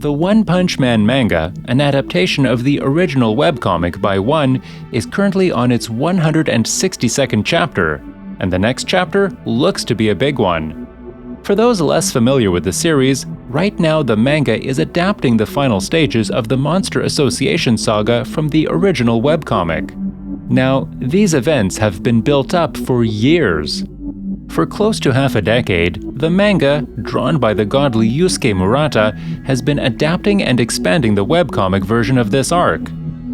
The One Punch Man Manga, an adaptation of the original webcomic by One, is currently on its 162nd chapter, and the next chapter looks to be a big one. For those less familiar with the series, right now the manga is adapting the final stages of the Monster Association saga from the original webcomic. Now, these events have been built up for years. For close to half a decade, the manga, drawn by the godly Yusuke Murata, has been adapting and expanding the webcomic version of this arc.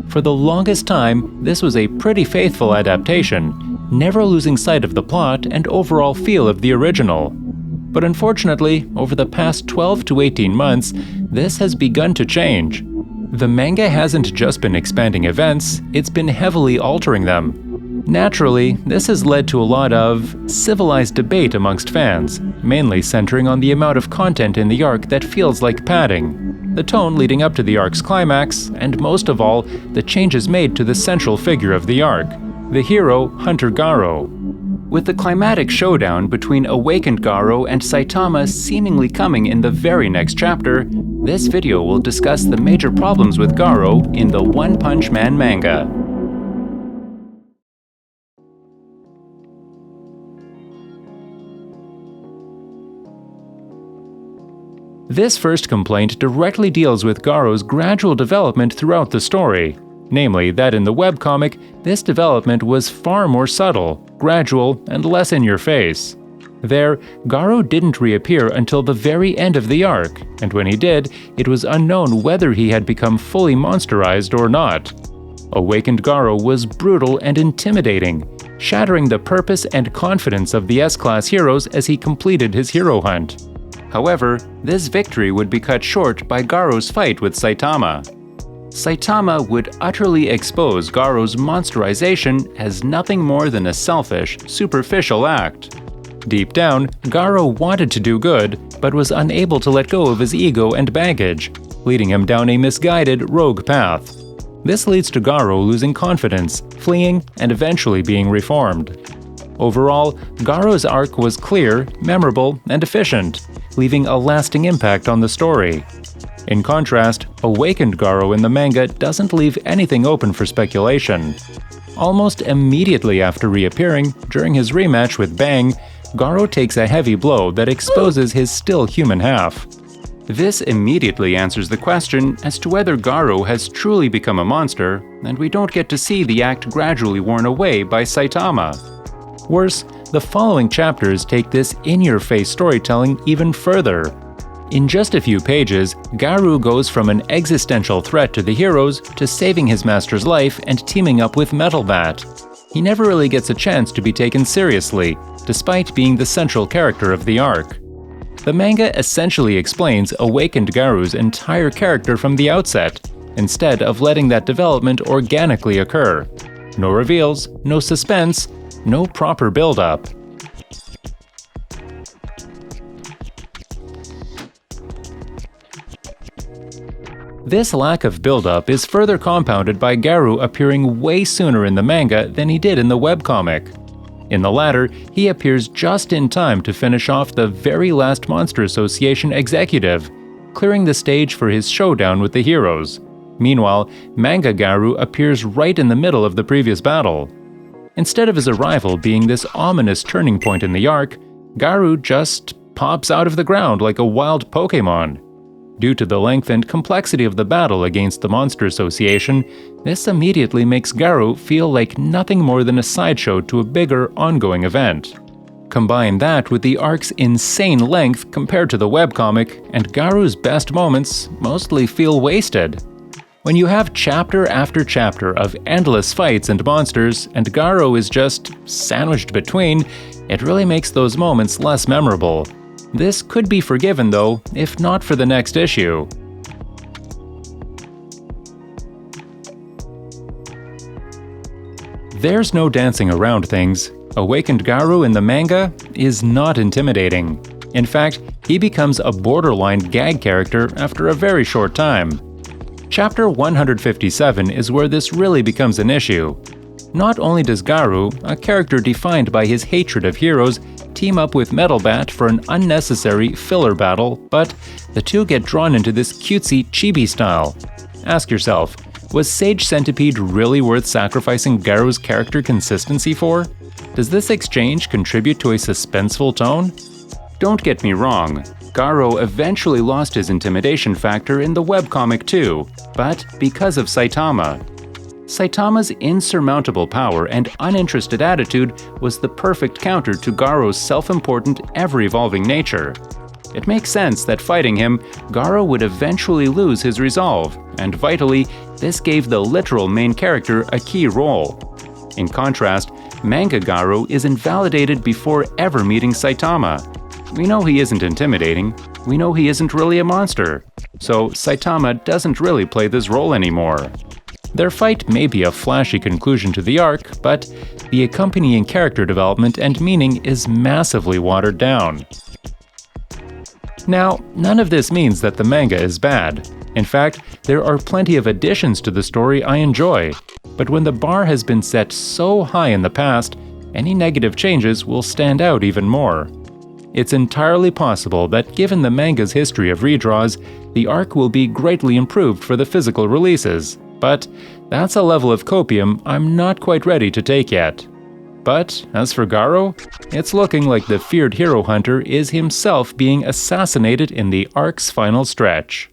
For the longest time, this was a pretty faithful adaptation, never losing sight of the plot and overall feel of the original. But unfortunately, over the past 12 to 18 months, this has begun to change. The manga hasn't just been expanding events, it's been heavily altering them. Naturally, this has led to a lot of civilized debate amongst fans, mainly centering on the amount of content in the arc that feels like padding, the tone leading up to the arc's climax, and most of all, the changes made to the central figure of the arc, the hero Hunter Garou. With the climatic showdown between awakened Garou and Saitama seemingly coming in the very next chapter, this video will discuss the major problems with Garou in the One Punch Man manga. This first complaint directly deals with Garou's gradual development throughout the story. Namely, that in the webcomic, this development was far more subtle, gradual, and less in your face. There, Garou didn't reappear until the very end of the arc, and when he did, it was unknown whether he had become fully monsterized or not. Awakened Garou was brutal and intimidating, shattering the purpose and confidence of the S-Class heroes as he completed his hero hunt. However, this victory would be cut short by Garou's fight with Saitama. Saitama would utterly expose Garou's monsterization as nothing more than a selfish, superficial act. Deep down, Garou wanted to do good, but was unable to let go of his ego and baggage, leading him down a misguided, rogue path. This leads to Garou losing confidence, fleeing, and eventually being reformed. Overall, Garou's arc was clear, memorable, and efficient, leaving a lasting impact on the story. In contrast, awakened Garou in the manga doesn't leave anything open for speculation. Almost immediately after reappearing, during his rematch with Bang, Garou takes a heavy blow that exposes his still human half. This immediately answers the question as to whether Garou has truly become a monster, and we don't get to see the act gradually worn away by Saitama. Worse, the following chapters take this in-your-face storytelling even further. In just a few pages, Garou goes from an existential threat to the heroes to saving his master's life and teaming up with Metal Bat. He never really gets a chance to be taken seriously, despite being the central character of the arc. The manga essentially explains awakened Garou's entire character from the outset, instead of letting that development organically occur. No reveals, no suspense, no proper build-up. This lack of build-up is further compounded by Garou appearing way sooner in the manga than he did in the webcomic. In the latter, he appears just in time to finish off the very last Monster Association executive, clearing the stage for his showdown with the heroes. Meanwhile, manga Garou appears right in the middle of the previous battle. Instead of his arrival being this ominous turning point in the arc, Garou just pops out of the ground like a wild Pokémon. Due to the length and complexity of the battle against the Monster Association, this immediately makes Garou feel like nothing more than a sideshow to a bigger, ongoing event. Combine that with the arc's insane length compared to the webcomic, and Garou's best moments mostly feel wasted. When you have chapter after chapter of endless fights and monsters, and Garou is just sandwiched between, it really makes those moments less memorable. This could be forgiven though, if not for the next issue. There's no dancing around things. Awakened Garou in the manga is not intimidating. In fact, he becomes a borderline gag character after a very short time. Chapter 157 is where this really becomes an issue. Not only does Garou, a character defined by his hatred of heroes, team up with Metal Bat for an unnecessary filler battle, but the two get drawn into this cutesy chibi style. Ask yourself, was Sage Centipede really worth sacrificing Garou's character consistency for? Does this exchange contribute to a suspenseful tone? Don't get me wrong, Garou eventually lost his intimidation factor in the webcomic too, but because of Saitama. Saitama's insurmountable power and uninterested attitude was the perfect counter to Garou's self-important, ever-evolving nature. It makes sense that fighting him, Garou would eventually lose his resolve, and vitally, this gave the literal main character a key role. In contrast, manga Garou is invalidated before ever meeting Saitama. We know he isn't intimidating, we know he isn't really a monster, so Saitama doesn't really play this role anymore. Their fight may be a flashy conclusion to the arc, but the accompanying character development and meaning is massively watered down. Now, none of this means that the manga is bad. In fact, there are plenty of additions to the story I enjoy, but when the bar has been set so high in the past, any negative changes will stand out even more. It's entirely possible that given the manga's history of redraws, the arc will be greatly improved for the physical releases, but that's a level of copium I'm not quite ready to take yet. But as for Garou, it's looking like the feared hero hunter is himself being assassinated in the arc's final stretch.